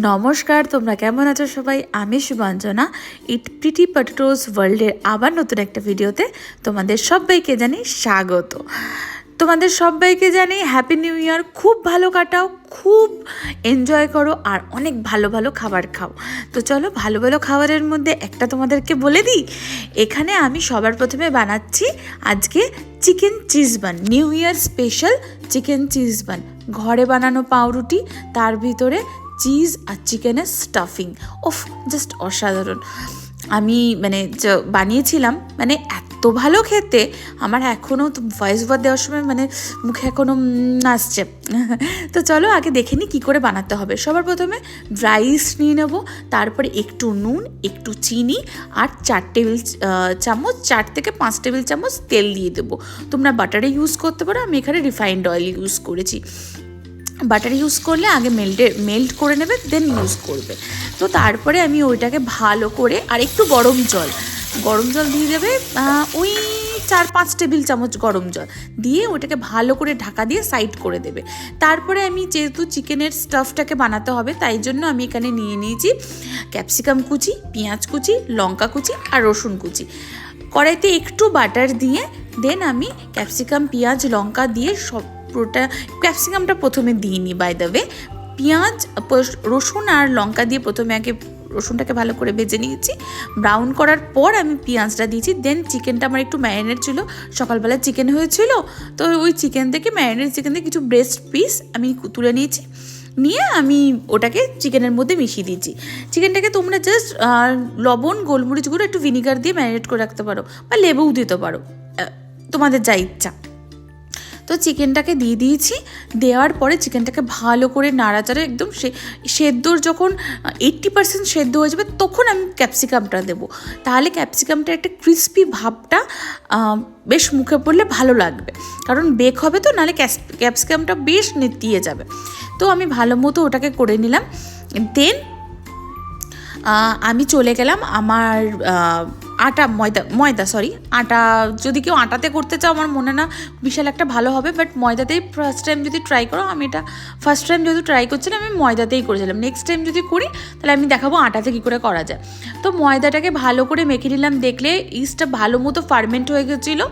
नमस्कार তোমরা কেমন আছো সবাই আমি শুভাঞ্জনা ইট প্রিটি পটেটোস ওয়ার্ল্ডের আবার নতুন একটা ভিডিওতে তোমাদের সবাইকে জানি স্বাগত। তোমাদের সবাইকে জানি হ্যাপি নিউ ইয়ার। খুব ভালো কাটাও, খুব এনজয় করো আর অনেক ভালো ভালো খাবার খাও। তো চলো ভালো ভালো খাবারের মধ্যে একটা তোমাদেরকে বলে দিই। এখানে আমি সবার প্রথমে বানাচ্ছি আজকে chicken cheese bun, new year special chicken cheese bun. ঘরে বানানো পাউরুটি, তার ভিতরে চিজ আর চিকেনের স্টাফিং, ওফ জাস্ট অসাধারণ। আমি বানিয়েছিলাম, এত ভালো খেতে, আমার এখনও ভয়েস ওভার দেওয়ার সময় মুখে এখনও আসছে। তো চলো আগে দেখে নিই কী করে বানাতে হবে। সবার প্রথমে রাইস নিয়ে নেবো, তারপরে একটু নুন, একটু চিনি আর 4 টেবিল চামচ 4 থেকে 5 টেবিল চামচ তেল দিয়ে দেবো। তোমরা বাটারে ইউজ করতে পারো, আমি এখানে রিফাইন্ড অয়েল ইউজ করেছি। বাটার ইউজ করলে আগে মেল্ট করে নেবে, দেন ইউজ করবে। তো তারপরে আমি ওইটাকে ভালো করে, আর একটু গরম জল দিয়ে দেবে, ওই 4-5 টেবিল চামচ গরম জল দিয়ে ওটাকে ভালো করে ঢাকা দিয়ে সাইড করে দেবে। তারপরে আমি যেহেতু চিকেনের স্টাফটাকে বানাতে হবে, তাই জন্য আমি এখানে নিয়ে নিয়েছি ক্যাপসিকাম কুচি, পেঁয়াজ কুচি, লঙ্কা কুচি আর রসুন কুচি। কড়াইতে একটু বাটার দিয়ে দেন আমি ক্যাপসিকাম, পেঁয়াজ, লঙ্কা দিয়ে পুরোটা, ক্যাপসিকামটা প্রথমে দিইনি বাই দ্য ওয়ে, পেঁয়াজ, রসুন আর লঙ্কা দিয়ে প্রথমে আগে রসুনটাকে ভালো করে ভেজে নিয়েছি। ব্রাউন করার পর আমি পেঁয়াজটা দিয়েছি। দেন চিকেনটা আমার একটু ম্যারিনেট ছিল, সকালবেলা চিকেন হয়েছিল, তো ওই চিকেন থেকে কিছু ব্রেস্ট পিস আমি তুলে নিয়েছি, নিয়ে আমি ওটাকে চিকেনের মধ্যে মিশিয়ে দিয়েছি। চিকেনটাকে তোমরা জাস্ট লবণ, গোলমরিচ গুঁড়ো, একটু ভিনিগার দিয়ে ম্যারিনেট করে রাখতে পারো, বা লেবুও দিতে পারো, তোমাদের যা ইচ্ছা। তো চিকেনটাকে দিয়ে দিয়েছি। দেওয়ার পরে চিকেনটাকে ভালো করে নাড়াচাড়া, একদম সেদ্ধর যখন 80% সেদ্ধ হয়ে যাবে তখন আমি ক্যাপসিকামটা দেবো। তাহলে ক্যাপসিকামটা একটা ক্রিস্পি ভাবটা বেশ মুখে পড়লে ভালো লাগবে, কারণ বেক হবে তো, নাহলে ক্যাপসিকামটা বেশ নেতিয়ে যাবে। তো আমি ভালো মতো ওটাকে করে নিলাম। দেন আমি চলে গেলাম আমার আটা, যদি কেউ আটাতে করতে চাও আমার মনে না বিশাল একটা ভালো হবে, বাট ময়দাতেই ফার্স্ট টাইম যদি ট্রাই করো, আমি এটা ফার্স্ট টাইম যেহেতু ট্রাই করছিলাম আমি ময়দাতেই করেছিলাম, নেক্সট টাইম যদি করি তাহলে আমি দেখাবো আটাতে কী করে করা যায়। তো ময়দাটাকে ভালো করে মেখে নিলাম, দেখলে ইস্টটা ভালো মতো ফার্মেন্ট হয়ে গেছিলো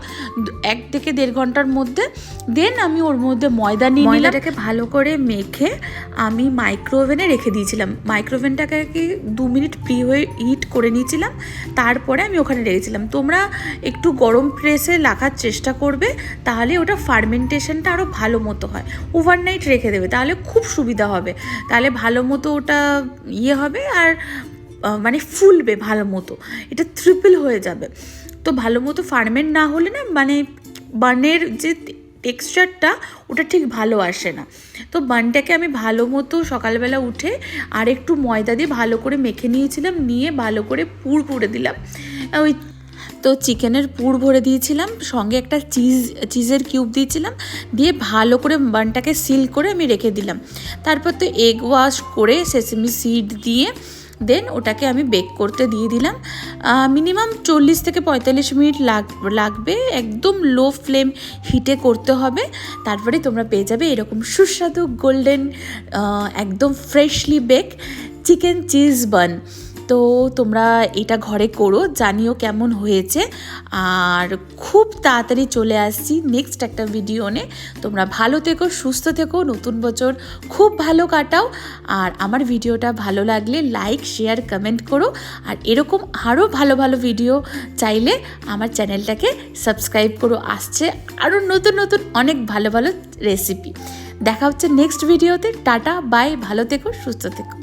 1 থেকে 1.5 ঘন্টার মধ্যে। দেন আমি ওর মধ্যে ময়দা নিয়ে নিলাম, ময়দাটাকে ভালো করে মেখে আমি মাইক্রোওভেনে রেখে দিয়েছিলাম। মাইক্রোওভেনটাকে 2 মিনিট হিট করে নিয়েছিলাম, তারপরে আমি ওখানে রেখেছিলাম। তোমরা একটু গরম প্রেসে রাখার চেষ্টা করবে, তাহলে ওটা ফার্মেন্টেশনটা আরও ভালো মতো হয়। ওভারনাইট রেখে দেবে, তাহলে খুব সুবিধা হবে, তাহলে ভালো মতো ওটা হবে আর ফুলবে ভালো মতো, এটা ট্রিপল হয়ে যাবে। তো ভালো মতো ফার্মেন্ট না হলে না বানের যে টেক্সচারটা ওটা ঠিক ভালো আসে না। তো বানটাকে আমি ভালো মতো সকালবেলা উঠে আর একটু ময়দা দিয়ে ভালো করে মেখে নিয়েছিলাম, নিয়ে ভালো করে পুর করে দিলাম। তো চিকেনের পুর ভরে দিয়েছিলাম, সঙ্গে একটা চিজের কিউব দিয়েছিলাম, দিয়ে ভালো করে বানটাকে সিল করে আমি রেখে দিলাম। তারপর তো এগ ওয়াশ করে সেসেমি সিড দিয়ে দেন ওটাকে আমি বেক করতে দিয়ে দিলাম। মিনিমাম 40 থেকে 45 মিনিট লাগবে, একদম লো ফ্লেম হিটে করতে হবে। তারপরে তোমরা পেয়ে যাবে এরকম সুস্বাদু গোল্ডেন, একদম ফ্রেশলি বেক চিকেন চিজ বান। তো তোমরা এটা ঘরে করো, জানিও কেমন হয়েছে। আর খুব তাড়াতাড়ি চলে আসছি নেক্সট একটা ভিডিও নিয়ে। তোমরা ভালো থেকো, সুস্থ থেকো, নতুন বছর খুব ভালো কাটাও। আর আমার ভিডিওটা ভালো লাগলে লাইক, শেয়ার, কমেন্ট করো। আর এরকম আরও ভালো ভালো ভিডিও চাইলে আমার চ্যানেলটাকে সাবস্ক্রাইব করো, আসছে আরও নতুন নতুন অনেক ভালো ভালো রেসিপি। দেখা হচ্ছে নেক্সট ভিডিওতে। টাটা, বাই, ভালো থেকো, সুস্থ থেকো।